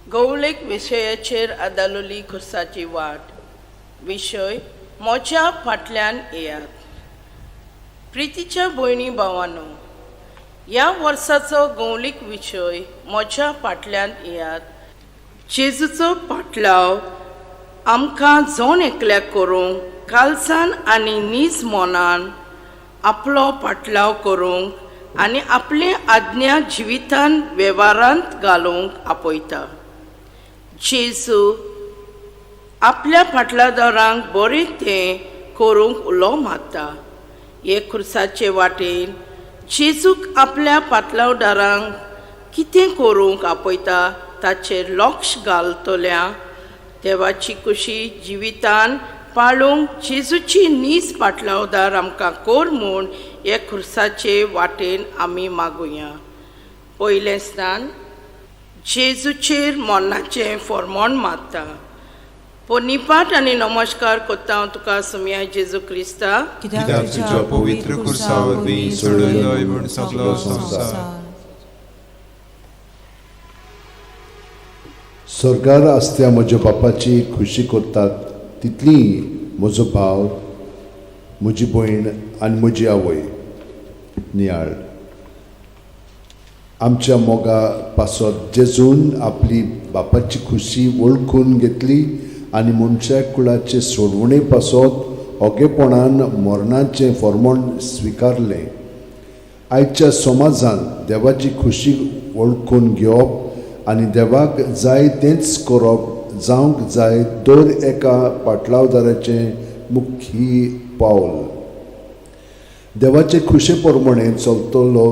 गवळेक विशयाचेर आदारलोली खुर्साची वाट. विशय म्हज्या फाटल्यान येयात. प्रितीच्या भयणी भावांनो, ह्या वर्साचो गवळीक विशय म्हज्या फाटल्यान येयात. जेजूचो फाटलाव आमकां जोन एकल्याक करूंक कालसान आनी नीज मोनान आपलो फाटलाव करूंक आनी आपले आज्ञा जिवितान वेव्हारांत घालूंक आपयता. जेजू आपल्या फाटलादारांक बरें तें करूंक उलो मारता. हे खुर्साचे वाटेन जेजूक आपल्या फाटलावदारांक कितें करूंक आपयता ताचेर लक्ष घालतल्या देवाची कुशी जिवितान पाळूंक जेजूची नीज फाटलावदार आमकां कोर म्हूण हे खुर्साचे वाटेन आमी मागुया. पयलें स्थान जेजूचेर मोन्नाचें फर्मोण मारता. पोनिपाट आनी नमस्कार कोत्ता हांव तुका सुमया जेजू क्रिस्ता, कित्याक तुज्या पवित्र खुर्सा वरवीं सोडलोय म्हूण सगळो संवसार. स्वर्गार आसत्या म्हज्या बापाची खुशी करतात तितली म्हजो भाव, म्हजी भयण आनी म्हजी आवय. नियाळ आमच्या मोगा पासत जेजून आपली बापाची खुशी वळखून घेतली आनी मनशा कुळाचे सोडवणे पासत ओगेपणान मरणाचें फर्मोण स्विकारलें. आयच्या समाजान देवाची खुशी वळखून घेवप आनी देवाक जाय तेंच करप जावंक जाय दर एका फाटलावदाराचें मुख्य पावल. देवाचे खुशे प्रमाणे चलतलो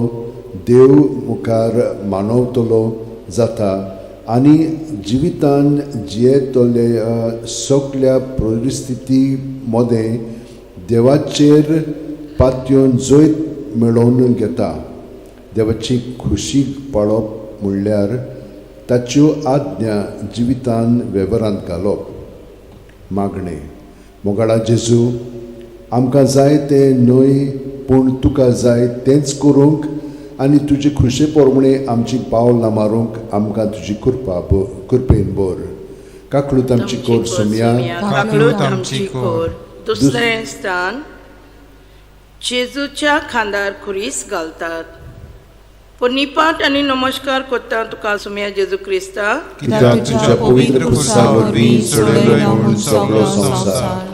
देव मुखार मानवतलो जाता आनी जिवितान जियेतल्या सगळ्या परिस्थिती मदें देवाचेर पातयेवन जैत मेळोवन घेता. देवाची खुशी पाळप म्हणल्यार ताच्यो आज्ञा जिवितान वेव्हारांत घालप. मागणें मोगाळा जेजू, आमकां जाय तें न्हय पूण तुका जाय तेंच करूंक आनी तुजे खुशे प्रमाणे आमची पावलां मारूंक आमकां तुजी कृपेन बोर. काकळूत आमची कोर सुमया, काकळूत आमची कोर. दुसरें स्थान जेजूच्या खांदार खुरीस घालतात. पोनिपाट आनी नमस्कार कोत्ता तुका सुमया जेजू क्रिस्ता, कित्याक तुज्या पवित्र खुर्सा वरवीं सोडलोय म्हूण सगळो संवसार.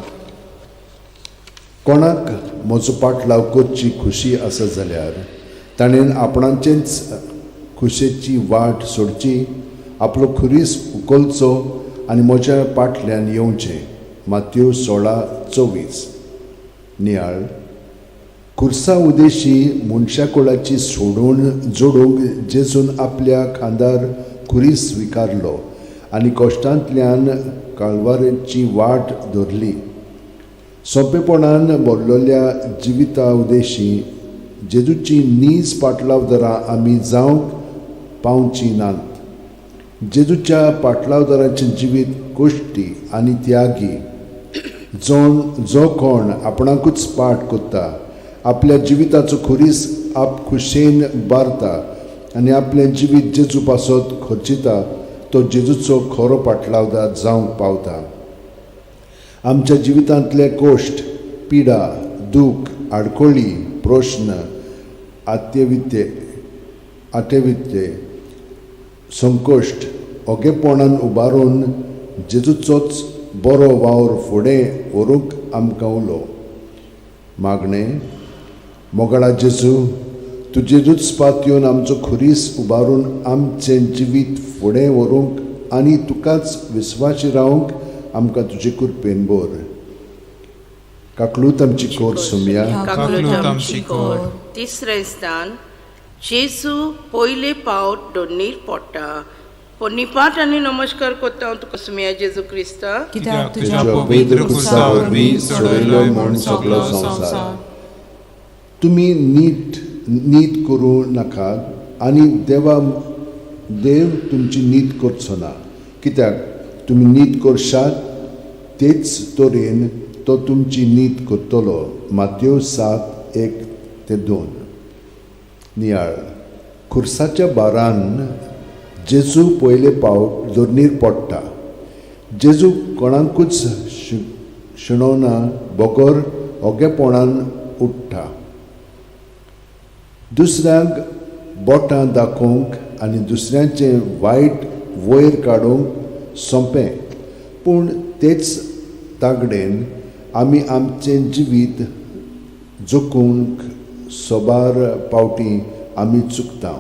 कोणाक म्हजो पाटलाव करची खुशी आसा जाल्यार ताणें आपणाचेंच खुशेची वाट सोडची, आपलो खुरीस उखलचो आनी म्हज्या फाटल्यान येवचें. मातयेव 16:24. नियाळ खुर्सा उदेशी मनशा कुळाची सोडून जोडूंक जेजून आपल्या खांदार खुरीस स्विकारलो आनी कश्टांतल्यान काळवारेची वाट धरली. सोंपेपणान भरलेल्या जिविता उदेशी जेजूची नीज फाटलावदारां आमी जावंक पावची नात. जेजूच्या फाटलावदाराचें जिवीत कश्टी आनी त्यागी. जो कोण आपणाकूच पाट करता, आपल्या जिविताचो खुरीस आप खुशेन बारता आनी आपलें जिवीत जेजू पासत खर्चिता, तो जेजूचो खरो फाटलावदार जावंक पावता. आमच्या जिवितांतले कश्ट, पिडा, दूख, आडखळी, प्रश्न, आतेवित्ते, संकश्ट ओगेपणान उबारून जेजूचोच बरो वावर फुडें व्हरूंक आमकां उलो. मागणें मोगाळा जेजू, तूं जेजूच पातयेवन आमचो खुरीस उबारून आमचें जिवीत फुडें व्हरूंक आनी तुकाच विस्वासी रावंक आमकां तुजे कृपेन बोर. काकळूत आमची कोर सुमया, काकळूत आमची कोर. तिसरें स्थान जेजू पयले पावट दोनीर पडटा. पोनिपाट आनी नमस्कार कोत्ता हांव तुका सुमया जेजू क्रिस्ता, कित्याक तुज्या पवित्र खुर्सा वरवीं सोडलोय म्हूण सगळो संवसार. तुमी नीत करूं नाकात आनी देव तुमची नीत करचो ना. कित्याक तुमी नीत करशात तेच तरेन तो तुमची नीत करतलो. मातयेव 7:1-2. नियाळ खुर्साच्या बारान जेजू पयले पावट दोरनीर पडटा. जेजू कोणाकूच शिणवना बोगोर ओगेपणान उठ्ठा. दुसऱ्यांक बोटां दाखोवंक आनी दुसऱ्यांचें वायट वयर काडूंक सोंपें, पूण तेच तागडेन आमी आमचें जिवीत जगूंक सोबार पावटी आमी चुकता.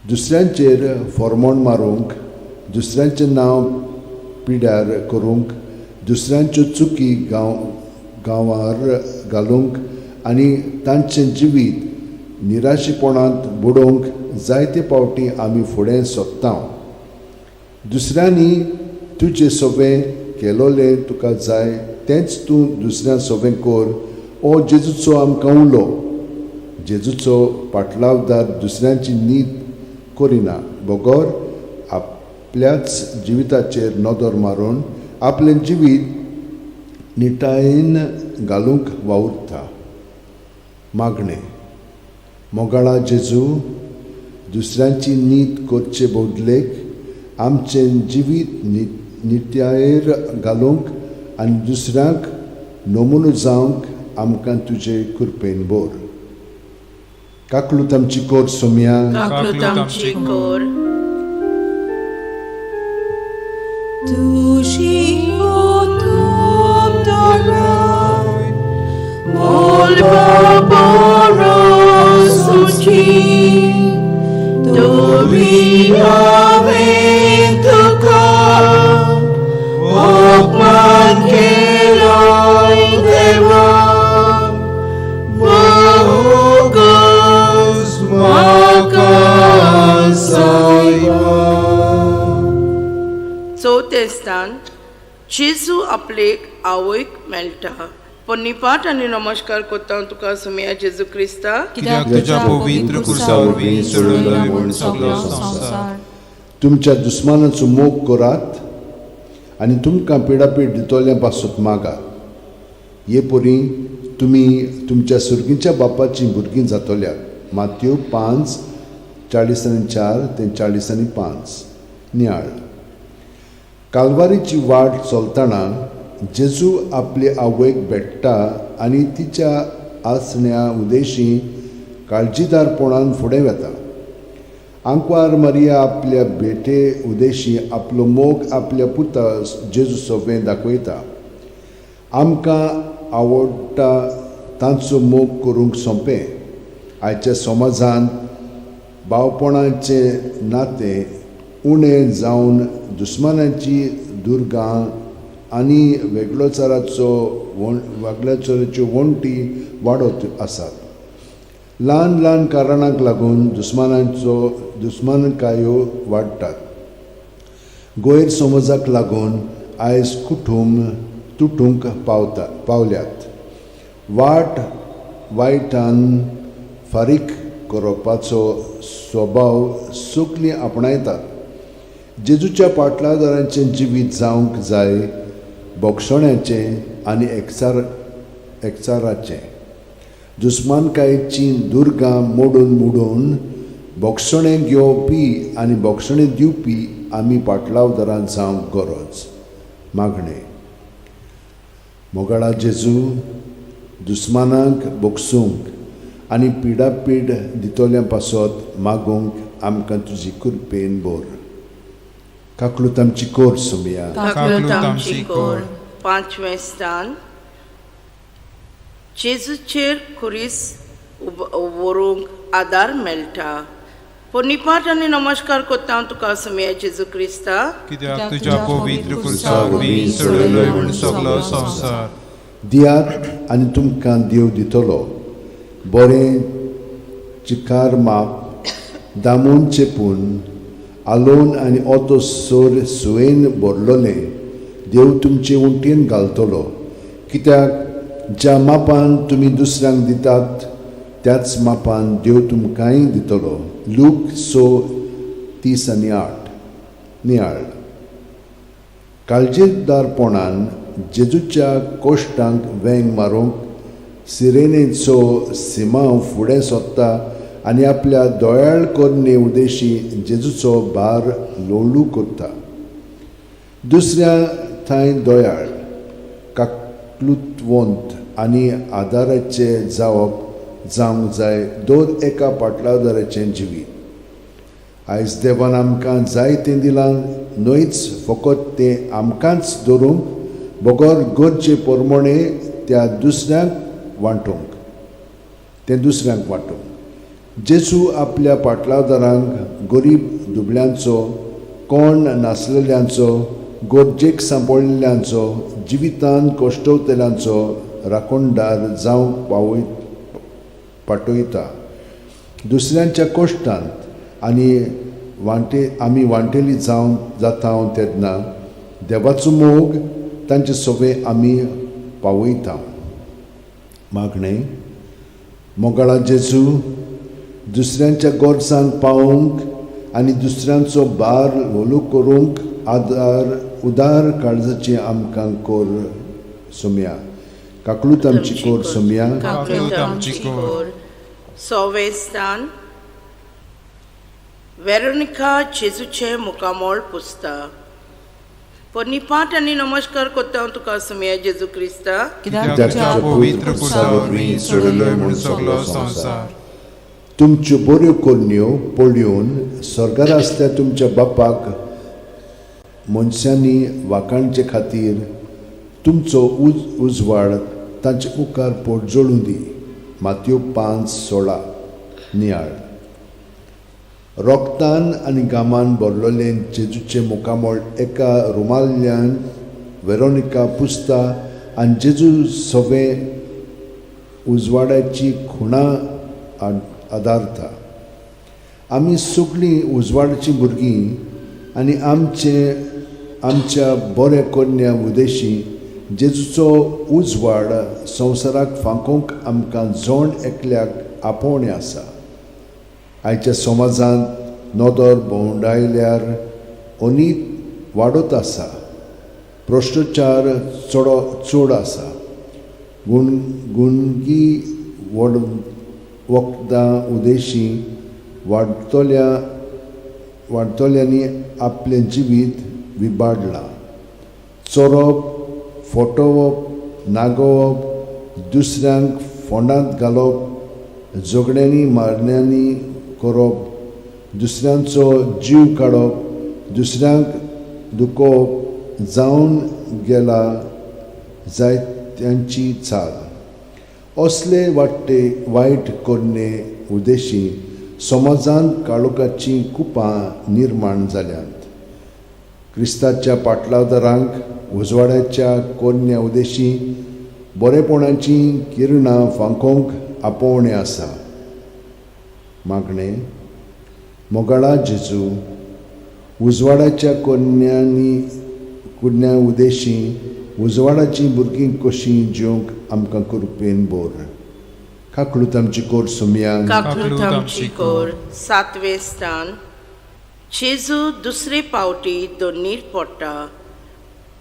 दुसऱ्यांचेर फॉर्मोण मारूंक, दुसऱ्यांचें नांव पिड्यार करूंक, दुसऱ्यांच्यो चुकी गांवार घालूंक आनी तांचें जिवीत निराशेपणांत बुडोवंक जायते पावटी आमी फुडें सोदता. दुसऱ्यांनी तुजें सोबें केलोलें तुका जाय तेंच तूं दुसऱ्यां सोबें कर, हो जेजूचो आमकां उलो. जेजूचो पाटलावदार दुसऱ्यांची नीत करिना, बोगोर आपल्याच जिविताचेर नदर मारून आपलें जिवीत निटायेन घालूंक वावुरता. मागणें. मोगाळा जेजू, दुसऱ्यांची नीत करचे बदलेक आमचें जिवीत निट्यायेर घालूंक आनी दुसऱ्यांक नमुनो जावंक आमकां तुजे कृपेन बोर. काकलूत आमची कोर सोम्या, काकलूत आमची कोर. तुझी ओतूप दाराय, molba borosuchi, dobi ave tuka, okman keloi deva, bahugos makasaiva. चवथें स्थान. जेजू आपलेक आवयक मेळटा. पन्नीपाट आनी नमस्कार कोत्ता तुका सुमया जेजू क्रिस्ता. कित्याक तुज्या पवित्र कुर्सा वरवीं चडयलोय म्हूण सगळो संवसार. तुमच्या दुस्मानाचो मोग करात आनी तुमकां पिडापीड दितोल्या पासून मागात. हे परी तुमी तुमच्या सुर्गीच्या बापाचीं भुरगीं जातोल्यात. मात्यू 5:40-4 ते 40:5. नियाळ. कालवारीची वाट चलतना जेजू आपले आवयक भेट्टा आनी तिच्या आसण्या उदेशी काळजीदारपणान फुडें वता. आंकवार मारिया आपल्या भेटे उदेशी आपलो मोग आपल्या पुता जेजू सोबें दाखयता. आमकां आवडटा तांचो मोग करूंक सोंपें. आयच्या समाजांत भावपणाचें नातें उणें जावन दुस्मानाची दुर्गां आनी वेगळेचऱ्यो वण्टी वाडत आसात. ल्हान ल्हान कारणांक लागून दुस्मानकायो वाडटात. गैर समजाक लागून आयज कुटुंब तुटूंक पावल्यात. वायटान फारीक करपाचो स्वभाव सगळीं आपणायतात. जेजूच्या पाटलादारांचें जिवीत जावंक जाय बोगसण्याचें आनी एकचाराचें. दुस्मानकायेचीं दुर्गां मोडून बोगसणें घेवपी आनी बोगसणें दिवपी आमी पाटलावदारां जावंक गरज. मागणें. मोगाळा जेजू, दुस्मानांक बोगसूंक आनी पिडापीड दितोल्या पासत मागूंक आमकां तुजी कृपेन बोर. काकलूत आमची कोर सुमया, काकलूत आमची कोर. 5वें स्थान. जेजूचेर खुरीस व्हरूंक आदार मेळटा. पन्नीपाट आनी नमस्कार कोत्ता तुका सुमया जेजू क्रिस्ता. कित्याक तुज्या पवित्र कुर्सा वरवीं चडयलोय म्हूण सगळो संवसार. दियात आनी तुमकां देव दितलो. बरें चिकार माप दामून चेपून आलोवन आनी ओतो सुयेन भरलोलें देव तुमचे उंटयेन घालतलो. कित्याक ज्या मापान तुमी दुसऱ्यांक दितात त्याच मापान देव तुमकांय दितलो. लूक 6:30-8. नियाळ. काळजीदारपणान जेजूच्या कोश्टांक वेंग मारूंक सिरेनेचो सिमांव फुडें सोदता आनी आपल्या दोयाळ कोरणे उदेशी जेजूचो भार लोळू करता. दुसऱ्या थंय दोयाळ, काकलुतवंत आनी आदाराचे जावंक जाय दोन एका पाटलादाराचें जिवीत. आयज देवान आमकां जाय तें दिलां, न्हयच फकत तें आमकांच धरूंक, बगर गरजे प्रमाणे दुसऱ्यांक वांटूंक. जेजू आपल्या पाटलादारांक गरीब दुबळ्यांचो, कोण नासलेल्यांचो, गरजेक सांपळिल्ल्यांचो, जिवितांत कश्टवतल्यांचो राखणदार जावंक पाठयता. दुसऱ्यांच्या कश्टांत आमी वांटेली जाता तेन्ना देवाचो मोग तांचे सोबे आमी पावयता. मागणें, मोगाळा जेजू, दुसऱ्यांच्या गरजांक पावूंक आनी दुसऱ्यांचो भार लोलू करूंक उदार काळजाची आमकां कोर सोम्या. काकलूत आमची कोर सोम्या. सोवेस्तान वेरोनिका जेजूचे मुखामोळ पुसता. पोरनिपाट आनी नमस्कार करता हांव तुका सोम्या जेजू क्रिस्ता. कित्याक तुज्या पवित्र कुर्सा वरवीं सोडलोय म्हूण सगळो संवसार. तुमच्यो बऱ्यो कोन्यो पळयोवन स्वर्गार आसल्या तुमच्या बापाक मनशांनी वाखाणचे खातीर तुमचो उजवाड तांचे मुखार पोटजोळूं दी. मातयो 5:16. नियाळ. रोगतान आनी घामान भरलोले जेजूचे मुखामोळ एका रुमाल्यान वेरोनिका पुसता आनी जेजू सवे उजवाडाची खुणां आदारता. आमी सगळीं उजवाडाची भुरगीं आनी आमच्या बऱ्या कन्या उदेशी जेजूचो उजवाड संवसाराक फांकोवंक आमकां जोण एकल्याक आपोवणें आसा. आयच्या समाजांत नदर भोंवडायल्यार अनीत वाडत आसा. भ्रश्टाचार चड आसा. गुणगी वखदां उदेशी वाडतल्यांनी आपलें जिवीत विबाडलां. चोरप, फटोवप, नागोवप, दुसऱ्यांक फोंडांत घालप, झगड्यांनी मारण्यांनी करप, दुसऱ्यांचो जीव काडप, दुसऱ्यांक दुखोवप जावन गेला जायत्यांची चाल. असले वायट करणे उदेशी समाजांत काळोखाची कुपां निर्माण जाल्यांत. क्रिस्ताच्या पाटलादारांक उजवाड्याच्या कन्या उदेशी बरेपणाची किरणां फांकोवंक आपोवणें आसा. मागणें, मोगाळा जेजू, उजवाडाच्या कन्या उदेशी उजवाडाची भुरगीं कशीं जिवंक आमकां कृपेन बोर. काकलूत आमची कोर सोम्या. काकलूत आमची कोर. 7वें स्थान. जेजू दुसरे पावटी दोनीर पडटा.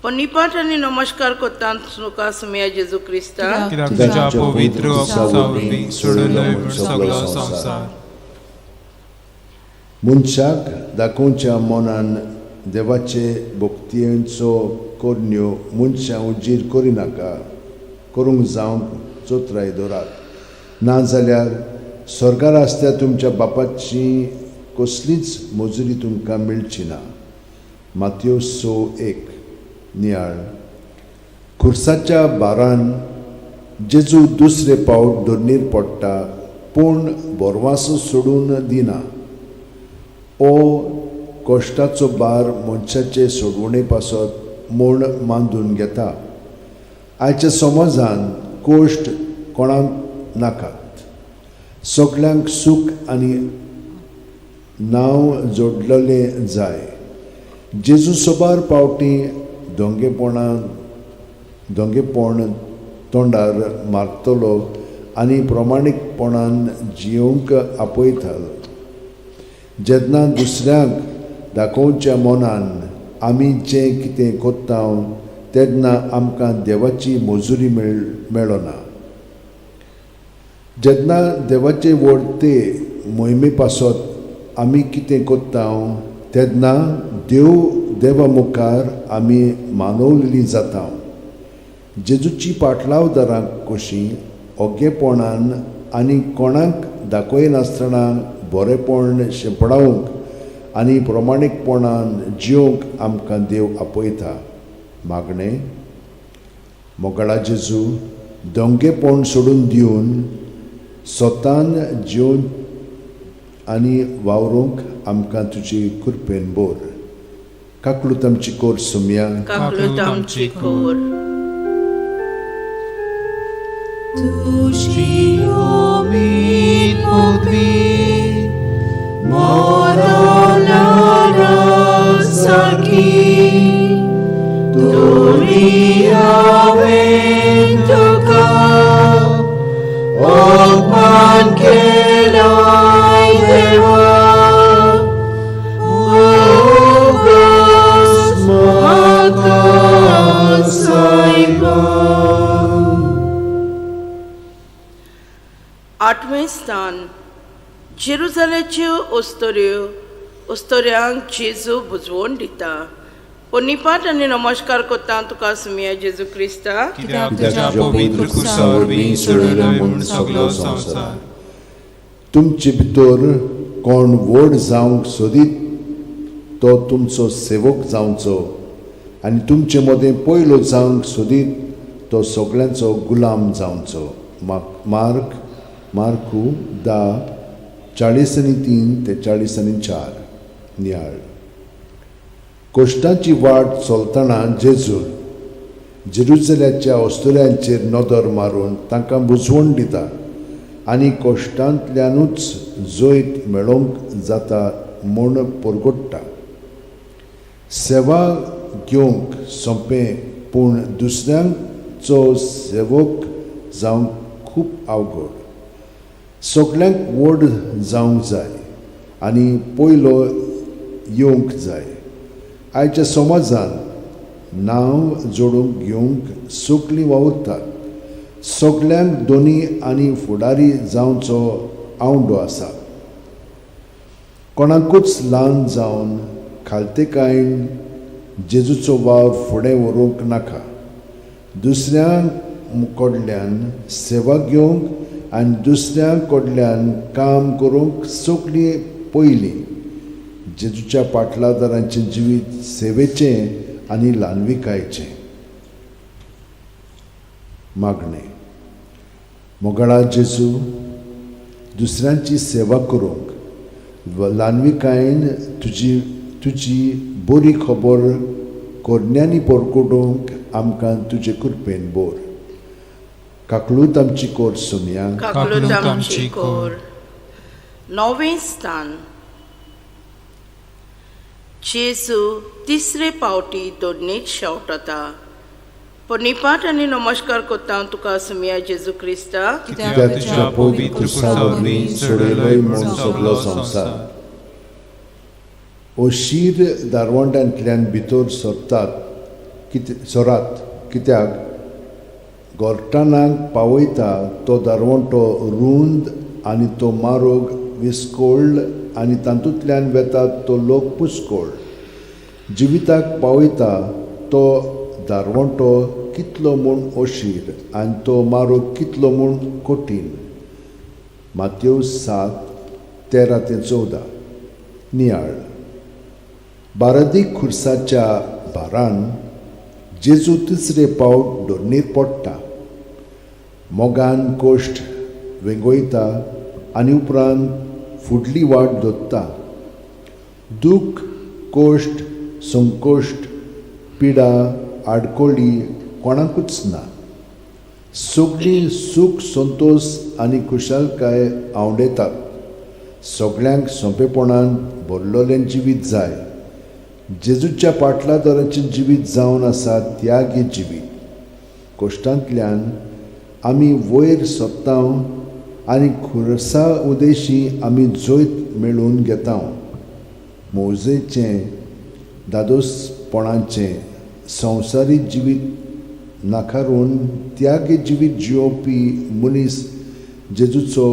पोरनिपाट आनी नमस्कार करता तुका सोम्या जेजू क्रिस्ता. कित्याक तुज्या पवित्र कुर्सा वरवीं सोडलोय म्हूण सगळो संवसार. मनशाक दाखोवच्या मनान देवाचे भक्तीचो कोन्यो मनशां उजीर करिनाका करूंक जावंक चोत्राय दोरात. नाजाल्यार स्वर्गार आसल्या तुमच्या बापाची कसलीच मजुरी तुमकां मेळची ना. मातयो 6:1. नियाळ. खुर्साच्या बारान जेजू दुसरे पावट दोनीर पडटा, पूण बोरवासो सोडून दिना. ओ कश्टाचो बार मनशाचे सोडवणे पासत म्हूण मांडून घेता. आयच्या समाजांत कश्ट कोणाक नाकात. सगळ्यांक सूख आनी नांव जोडलेलें जाय. जेजू सोबार पावटी दोंगेपण तोंडार मारतलो आनी प्रमाणीकपणान जियोवंक आपयतलो. जेन्ना दुसऱ्यांक दाखोवच्या मनान आमी जें कितें कोत्ता तेन्ना आमकां देवाची मजुरी मेळना. जेन्ना देवाचे व्हड ते मोहिमे पासत आमी कितें कोत्ता तेन्ना देवा मुखार आमी मानवलेली जाता. जेजूची पाटलावदारां कशी ओगेपणान आनी कोणाक दाखयनासतना बरेपण शेंपडावंक आनी प्रमाणीकपणान जिवंक आमकां देव आपयता. मागणें मोगाळा जेजू दोंगेपण सोडून दिवन स्वतान जिवन आनी वावरूंक आमकां तुजी कृपेन बोर. काकलूत आमची कोर सुमया. काकलूत आमची कोर. तुझी उमेद पृथ्वी मरणारा सारखी तरी हांवें तुका अपमान केलाय देवा. उगाच म्हाका सायबा. 8वें स्थान जेरुजालेच्यो ओस्तोऱ्यांक जेजू बुजवण दिता. पोनिपाट आनी नमस्कार कोत्ता तुका सुमिया जेजू क्रिस्ता. कित्याक तुज्या पवित्र खुर्सा वरवीं सोडयलोय म्हूण सगलो संवसार. तुमचे भितर कोण व्हड जावंक सोदीत तो तुमचो सेवक जावचो आनी तुमचे मदें पयलो जावंक सोदीत तो सगळ्यांचो गुलाम जावचो. मार्कू 10:40-3 ते 40-4. नियाळ. कोश्टांची वाट चलतना जेजू जेरुसलेमाच्या ओस्तोऱ्यांचेर नदर मारून तांकां बुजवण दिता आनी कोश्टांतल्यानूच जैत मेळोवंक जाता म्हूण परगट्टा. सेवा घेवंक सोंपें पूण दुसऱ्यांचो सेवक जावंक खूब अवघड. सगळ्यांक व्हड जावंक जाय आनी पयलो येवंक जाय. आयच्या समाजांत नांव जोडूंक घेवंक सगळीं वावुरतात. सगळ्यांक दोनी आनी फुडारी जावचो आवडो आसा. कोणाकूच ल्हान जावन खालतेकायेन जेजूचो वावर फुडें व्हरूंक नाका. दुसऱ्यां कडल्यान सेवा घेवंक आनी दुसऱ्यां कडल्यान काम करूंक सगळीं पयलीं जेजूच्या पाटलादारांचें जिवीत सेवेचें आनी ल्हानविकायेचें. मागणें मोगाळा जेजू दुसऱ्यांची सेवा करूंक ल्हानविकायेन तुजी बरी खबर कोरण्यांनी परगटूंक आमकां तुजे कृपेन बोर. काकलूत आमची कोर सुमया. काकलूत आमची कोर. 9वें स्थान जेजू तिसरे पावटी दोडणीत शेवटता. पोनिपाट आनी नमस्कार कोत्ता तुका सुमिया जेजू क्रिस्ता. कित्याक तुज्या पवित्र खुर्सा वरवीं सोडयलोय म्हूण सगलो संवसार. ओशीर दारवंट्यांतल्यान भितर सोरात कित्याक गोरटानाक पावयता तो दारवंटो रुंद आनी तो मारोग विस्कोळ आनी तातूंतल्यान वेता तो लोक पुस्कोळ. जिविताक पावयता तो दारवंटो कितलो म्हूण ओशीर आनी तो मारोग कितलो म्हूण कठीण. मातयेव 7:13-14. नियाळ. बारादीक खुर्साच्या भारान जेजू तिसरे पावट दोडणीर पडटा. मोगान कोश्ट वेंगोयता आनी उपरांत फुडली वाट दोत्ता. दूख, कोश्ट, संकोश्ट, पिडा, आडकोळी कोणाकूच ना. सगळीं सूख संतोश आनी खुशालकाय आवडेतात. सगळ्यांक सोंपेपणान भरलोलें जिवीत जाय. जेजूच्या पाटलादाराचें जिवीत जावन आसा त्यागी जिवीत. कोश्टांतल्यान आमी वयर सोदता आनी खुर्सा उदेशी आमी जैत मेळून घेता. मोजेचें दादोसपणाचें संवसारी जिवीत नाकारून त्यागी जिवीत जिवोवपी मनीस जेजूचो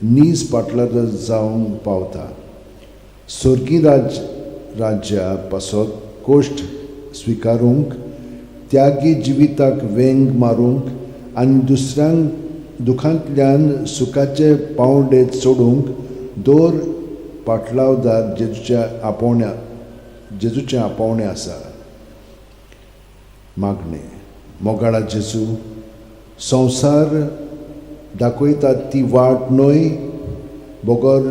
नीज पाटलार जावंक पावता. सर्गी राज्या पासत कोश्ट स्विकारूंक, त्यागी जिविताक वेंग मारूंक आनी दुसऱ्यांक दुखांतल्यान सुखाचे पावंडे सोडूंक दोर पाटलावदार जेजूचे आपोवणे आसा. मागणे. मोगाळा जेजू, संवसार दाखयता ती वाट न्हय, बोगोर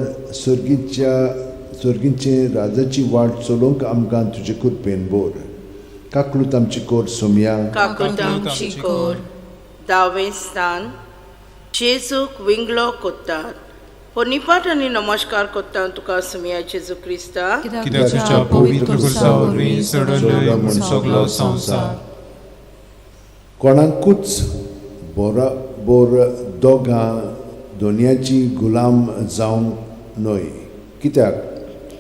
सर्गीचे राजाची वाट चलोवंक आमकां तुजे कृपेन बोर. काकलूत आमची कोर सोम्या. काकूट आमची कोर. 10वें स्थान. जेजूक विंगलो कोत्तात. पोनिपाट आनी नमस्कार कोत्ता तुका सोम्या जेजू क्रिस्ता. कित्याक तुज्या पवित्र खुर्सा वरवीं चडलोय म्हूण सगलो संवसार. कोणाकूच बोर दोगां दोनयाची गुलाम जावंक न्हय, कित्याक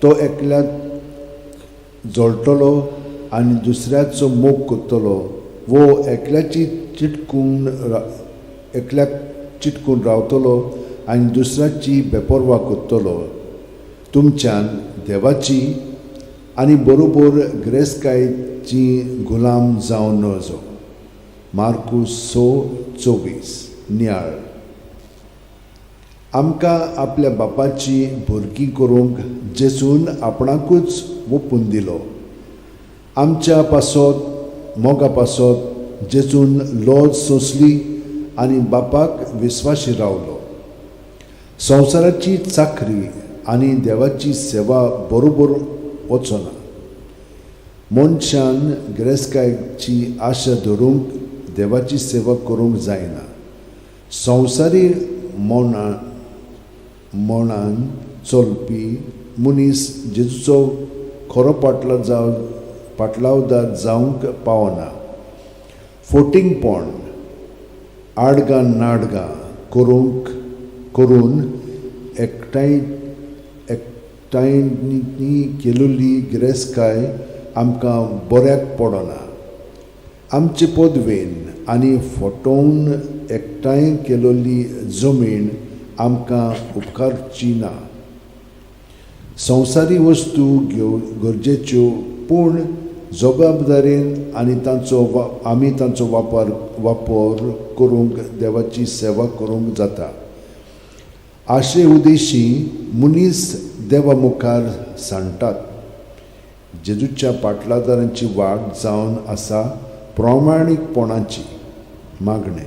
तो एकल्याक जोडटलो आनी दुसऱ्याचो मोग करतलो, वो एकल्याक चिटकून रावतलो आनी दुसऱ्याची बेपरवा करतलो. तुमच्यान देवाची आनी बरोबर गिरेस्तकायेची गुलाम जावन नजो. मार्कूस 6:24. नियाळ. आमकां आपल्या बापाची भुरगीं करूंक जेजून आपणाकूच ओपून दिलो. आमच्या पासत मोगा पासत जेजून लॉज सोंसली आनी बापाक विस्वाशी रावलो. संवसाराची चाकरी आनी देवाची सेवा बरोबर वचना. मनशान गिरेस्तकायेची आशा धरूंक देवाची सेवा करूंक जायना. संवसारी मोनान चलपी मनीस जेजूचो खरो पाटलावदार जावंक पावना. फोटिंगपण आडगां नाडगां करून एकठांय केलेली गिरेस्तकाय आमकां बऱ्याक पडना. आमचे पदवेन आनी फटोवन एकठांय केलेली जमीन आमकां उपकारची ना. संवसारी वस्तू गरजेच्यो, पूण जबाबदारेन आनी आमी तांचो वापर करूंक देवाची सेवा करूंक जाता. आशे उदेशी मनीस देवा मुखार सांडटात. जेजूच्या पाटलादारांची वाट जावन आसा प्रामाणीकपणाची. मागणे.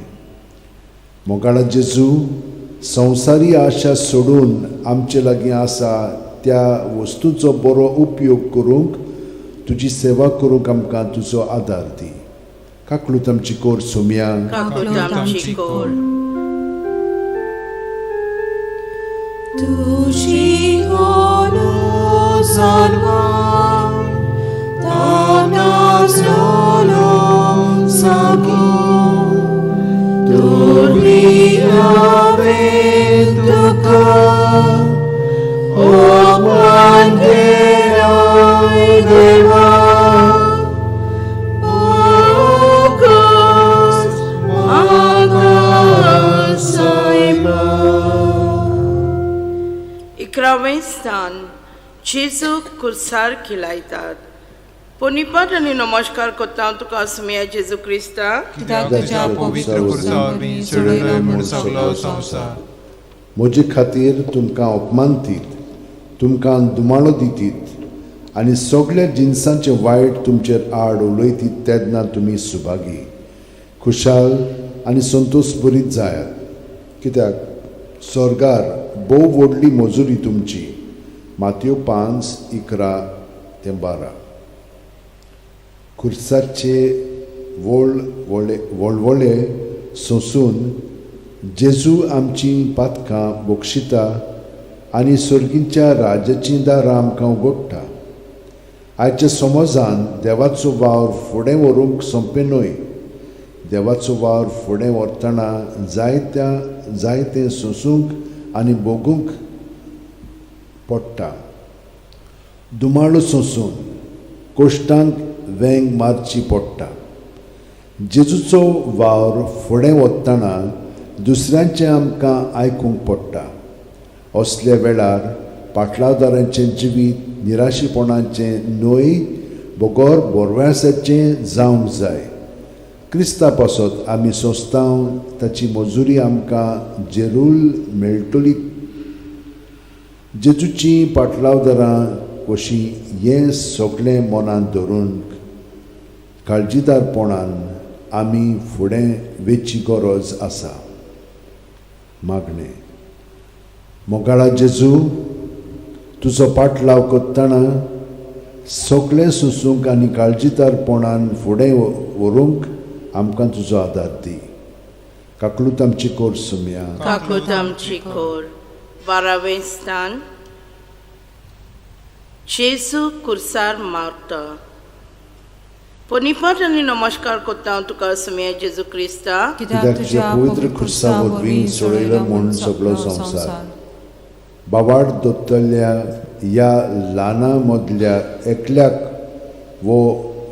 मोगाळा जेजू, संवसारी आशा सोडून आमचे लागीं आसा त्या वस्तूंचो बरो उपयोग करूंक, तुजी सेवा करूंक आमकां तुजो आदार दी. काकलूत आमची कोर सोम्या. काकूट आमची कोर. तुझी होनो सर्वा तानास लोलो सागी तुझी आवे तुका ओ मानकेराय देवा ओकस आकाश सायबा. 11वें स्थान. जेजूक खुर्सार खिलायतात. पोनिपाट आनी नमस्कार कोत्ता तुका सोम्या जेजू क्रिस्ता. कित्याक तुज्या पवित्र खुर्सा वरवीं चडलोय म्हूण सगलो संवसार. म्हजे खातीर तुमकां अपमानतीत, तुमकां दुमाळो दितीत आनी सगळ्या जिन्सांचे वायट तुमचेर आड उलयतीत तेन्ना तुमी सुभागी, खुशाल आनी संतोश भरीत जायात. कित्याक स्वर्गार भोव व्हडली मजुरी तुमची. मातयो 5:11-12. खुर्साचे व्हडले सोंसून जेजू आमची पातकां बक्षिता आनी सर्गीच्या राजाचीं दारां आमकां उगडटा. आयच्या समाजान देवाचो वावर फुडें व्हरूंक सोंपें न्हय. देवाचो वावर फुडें व्हरतना जायतें सोंसूंक आनी भोगूंक पडटा. दुमाळो सोंसून कोश्टांक वेंग मारची पडटा. जेजूचो वावर फुडें वतना दुसऱ्यांचें आमकां आयकूंक पडटा. असल्या वेळार पाटलावदारांचें जिवीत निराशीपणाचें न्हय बोगोर बोरव्यासाचें जावंक जाय. क्रिस्ता पासत आमी सोंसताव ताची मजुरी आमकां जेरूल मेळटली. जेजूची पाटलावदारां कशी हें सगळें मनांत धरून काळजीदारपणान आमी फुडें वेची गरज आसा. मागणें. मोगाळा जेजू, तुजो पाटलाव करतना सगळें सुसूंक आनी काळजीदारपणान फुडें व्हरूंक आमकां तुजो आदार दी. काकलूत आमची कोर सुम्या. काकूत आमची खोर. 12वें स्थान. जेजू खुर्सार मारता. पोनिपाट आनी नमस्कार करता हांव तुका सुम्या जेजू क्रिस्ता, कित्याक तुज्या पवित्र खुर्सा वरवीं सोडयलो म्हूण सगळो संवसार. बावाड दोत्तल्या ह्या ल्हाना मदल्या एकल्याक वो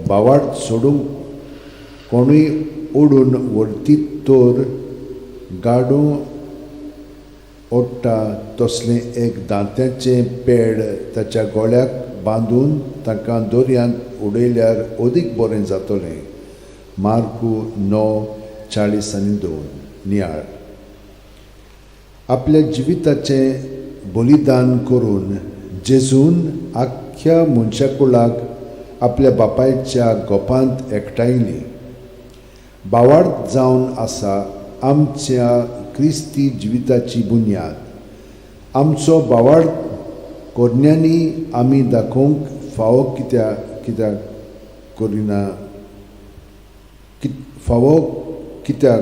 बावाड सोडूंक कोणूय ओडून व्हरतीत तर गाडू ओडटा तसलें एक दांत्याचें पेड ताच्या गोळ्याक बांदून ताका दर्यांत उडयल्यार अदीक बरें जातलें. मार्कू 9:40-2. नियाळ. आपल्या जिविताचें बलिदान करून जेजून आख्या मनशाकुळाक आपल्या बापायच्या गोपांत एकठांयली. बावाड जावन आसा आमच्या क्रिस्ती जिविताची बुन्याद. आमचो बावाड कोरण्यांनी आमी दाखोवंक फावो कित्याक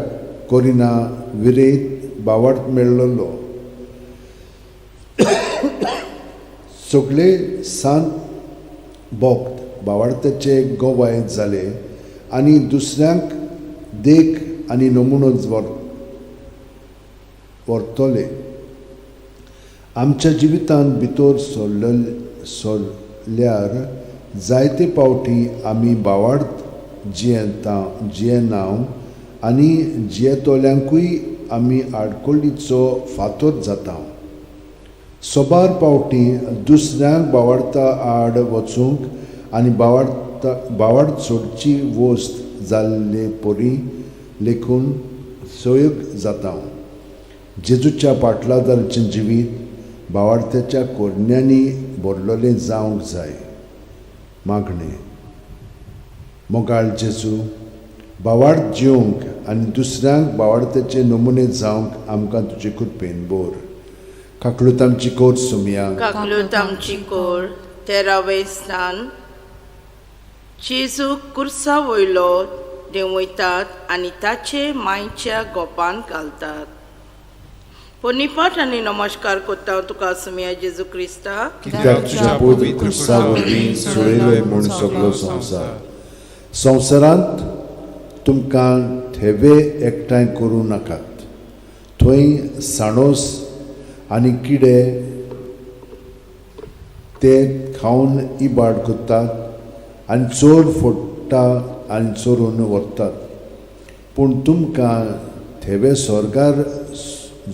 करिना विरेत बावाड मेळ्ळलो. सगळे सांत भोक्त बावाडताचे गोवाय जाले आनी दुसऱ्यांक देख आनी नमुनो व्हरतले. आमच्या जिवितांत भितर सोरल्यार जायते पावटी आमी बावाड जियेनाव आनी जियेतोल्यांकूय आमी आडकोळीचो फातर जाता. सोबार पावटी दुसऱ्यांक बावाडता आड वचूंक आनी बावाड सोडची वस्त जाल्ले परी लेखून सोयग जाता. जेजूच्या पाटलादाराचें जिवीत बावाडत्याच्या कोरण्यांनी भरलेलें जावंक जाय. मागणें. मोगाळ जेजू, बावाड जिवंक आनी दुसऱ्यांक बावाडत्याचे नमुने जावंक आमकां तुजे कृपेन बोर. काकलूत आमची कोर सुम्या. काकलूत आमची कोर. 13वें स्थान. जेजू खुर्सा वयलो देंवयतात आनी ताचे मांयच्या गोपांत घालतात. पोनिपाट आनी नमस्कार करता हांव तुका सुम्या जेजू क्रिस्ता, कित्याक तुज्या पवित्र खुर्सा वरवीं सोडयलोय म्हूण सगळो संवसार. संवसारांत तुमकां थेवे एकठांय करूं नाकात. थंय साणोस आनी किडे ते खावन इबाड करतात आनी चोर फोडटा आनी चोरून व्हरतात. पूण तुमकां थेवे स्वर्गार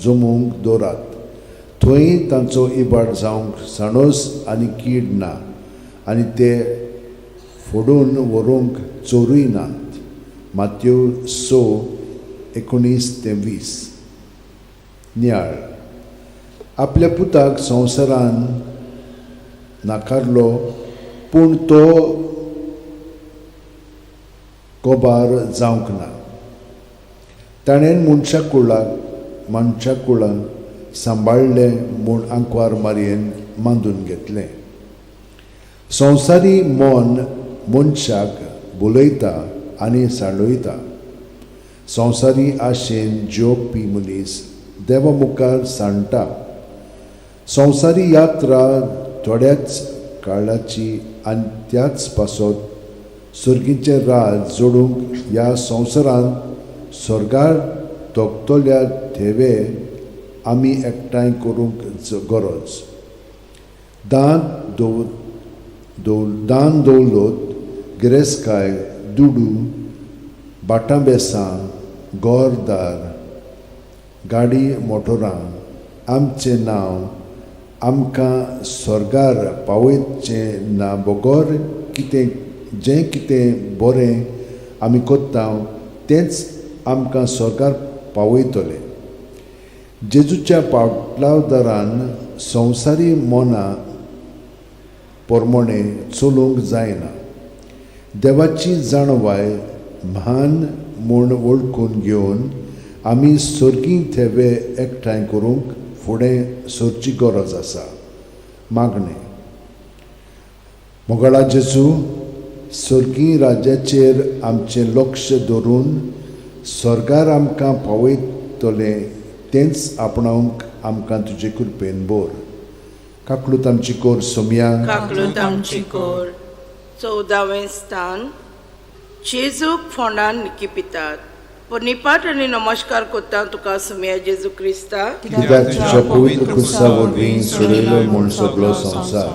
जमूंक दवरात. थंय तांचो इबाड जावंक साणोस आनी कीड ना आनी ते फोडून व्हरूंक चोरूय नात. मात्यू 6:19-20. नियाळ. आपल्या पुताक संवसारान नाकारलो पूण तो कोबार जावंक ना. ताणें मनशा कुळाक सांबाळलें म्हूण आंकवार मारयेन मांदून घेतलें. संवसारी मन मनशाक बुलयता आनी सांडयता. संवसारी आशेन जेवपी मनीस देवा मुखार सांडटा. संवसारी यात्रा थोड्याच काळाची आनी त्याच पासत सुर्गीचें राज जोडूंक ह्या संवसारांत स्वर्गार तोगतोल्या थेवे आमी एकठांय करूंक गरज. दान दौलत, गिरेस्काय, दुडू, बाटां बेसां, गोरदार, गाडी मोटोरां, आमचें नांव आमकां स्वर्गार पावयचें ना बोगोर जें कितें बरें आमी कोत्ता तेंच आमकां स्वर्गार पावयतले. जेजूच्या पाटलावदारान संवसारी मोना पोरमोणे चलूंक जायना. देवाची जाणवाय म्हान म्हूण वळखून घेवन आमी सर्गी थेवे एकठांय करूंक फुडें सरची गरज आसा. मागणें. मोगळा जेजू, सर्गी राज्याचेर आमचें लक्ष दवरून स्वर्गार आमकां पावयतले तेंच आपणावंक आमकां तुजे कृपेन बोर. काकलूत आमची कोर सोम्या. काकलूत आमची कोर. 14वें स्थान. जेजूक फोंडान निकिपितात. पुनिपाट आनी नमस्कार कोत्ता तुका सोम्या जेजू क्रिस्ता. कित्याक तुज्या पवित्र खुर्सा वरवीं सोडयलो म्हूण सगळो संवसार.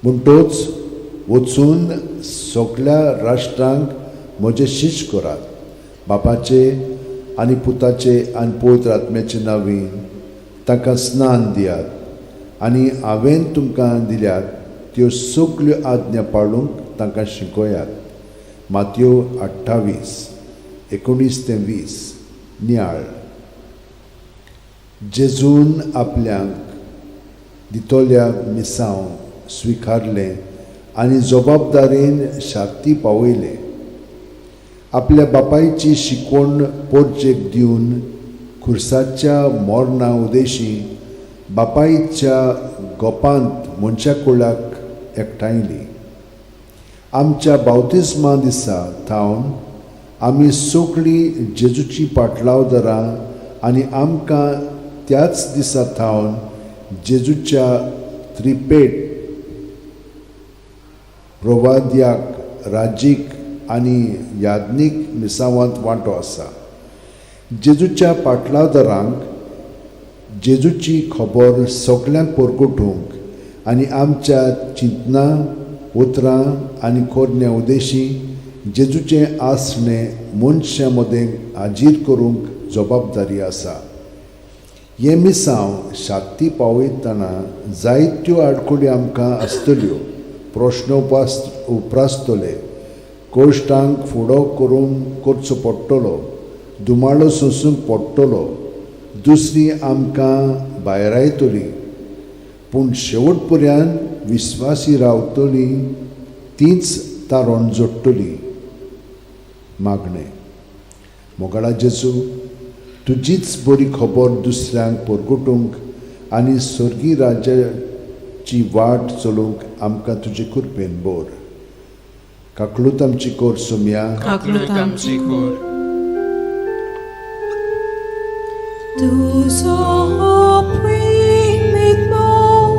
म्हणटोच वचून सगळ्या राष्ट्रांक म्हजें शिश्य करात. बापाचे आनी पुताचे आनी पवित्र आत्म्याचे नांवीं तांकां स्नान दियात आनी हांवें तुमकां दिल्यात त्यो सगल्यो आज्ञा पाळूंक तांकां शिकयात. मातयो 28:19-20. नियाळ. जेजून आपल्यांक दितोल्या मिसांव स्विकारलें आनी जबाबदारेन शाक्ती पावयले. आपल्या बापायची शिकवण पोरचेक दिवन खुर्साच्या मोरणा उदेशी बापायच्या गोपांत मनशा कुळाक एकठांयली. आमच्या बावतिस्मा दिसा थावन आमी सगळीं जेजूची पाटलावदारां आनी आमकां त्याच दिसा थावन जेजूच्या त्रिपेट रोवाद्याक राजीक आनी याज्ञीक मिसावांत वांटो आसा. जेजूच्या पाटलावदारांक जेजूची खबर सगळ्यांक परगटूंक आनी आमच्या चिंतनां उतरां आनी खोरण्या उदेशी जेजूचें आसणें मनशां मदें हाजीर करूंक जबाबदारी आसा. हे मिसांव शाक्ती पावयतना जायत्यो आडखळी आमकां आसतल्यो. प्रश्न उप्रासतले. कोश्टांक फुडो करून करचो पडटलो. दुमाळो सोंसूंक पडटलो. दुसरी आमकां भायरायतली. पूण शेवट पर्यान विस्वासी रावतली तीच तारण जोडटली. मागणें. मोगळा जेजू, तुजीच बरी खबर दुसऱ्यांक परगटूंक आनी सर्गी राज्याची वाट चलोवंक आमकां तुजे कृपेन बोर. काकलूत आमची कोर सोम्या. काकलूत आमची core. Du så opprymt mål,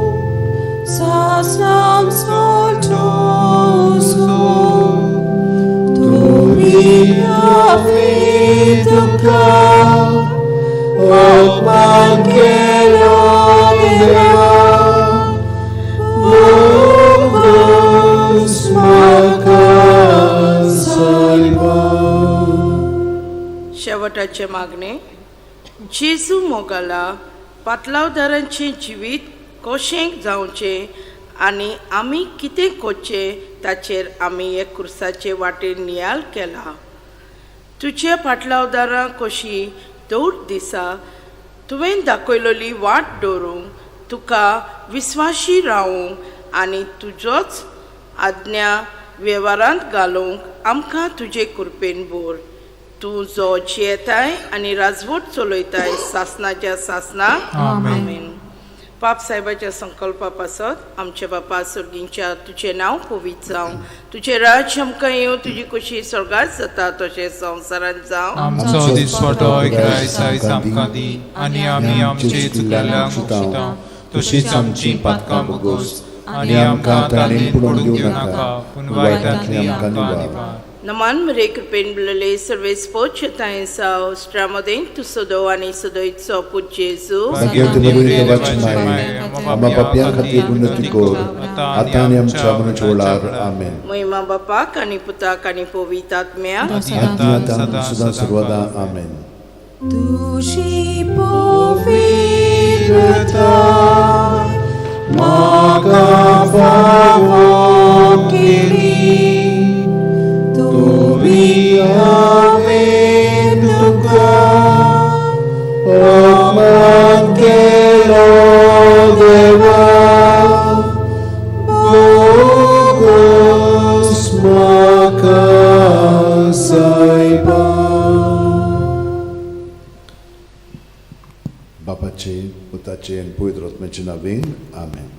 satsam stolt och så. Du vilar frid och klar, och man glädjer och smakar salva. शेवटाचे मागणे. जेजू मोगाला पाटलावदारांचें जिवीत कशें जावचें आनी आमी कितें करचें ताचेर आमी हे खुर्साचे वाटेर नियाळ केला. तुज्या पाटलावदारां कशी दौड दिसा तुवें दाखयलेली वाट दवरूंक तुका विस्वाशी रावूंक आनी तुजोच आज्ञा वेव्हारांत घालूंक आमकां तुजे कृपेन बोर. तूं जो जियेताय आनी राजवट चलयताय सासनाच्या सासनाक. आमेन. पाप साहेबाच्या संकल्पा पासत आमचे बापा सर्गींच्या तुजें नांव पवित्र जावं. तुजें राज्य आमकां येवं. तुजी कशी स्वर्गांत जाता तशें संवसारांत जावं. आमचो दिसवटो आयज आमकां दी आनी आमी आमचे चुकल्यांक क्षिता तशीच आमची पातकां बोगोस आनी आमकां ताणें पडूंक दिवं नाका पूण वायटांतली आमकां निवार. नमान मरे कृपेन बिळले सर्वेस पोचताय साव स्ट्रामदेन तु सदो आनी सदोइचो पूज जेजू. आम्हा पापयां खातीर उन्नती कोर आतां आनी आमच्या मरणाच्या वेळार. आमेन. महिमा बापाक आनी पुताक आनी पवित्र आत्म्याक आतां सदां सर्वदा. आमेन. Tusi povirtai, makapawakili, tuwi aveduka, omangkelo dewa, bogos makasaiba. Bapaचे, पुताचे आणि पवित्र आत्म्याचे नावे आमेन.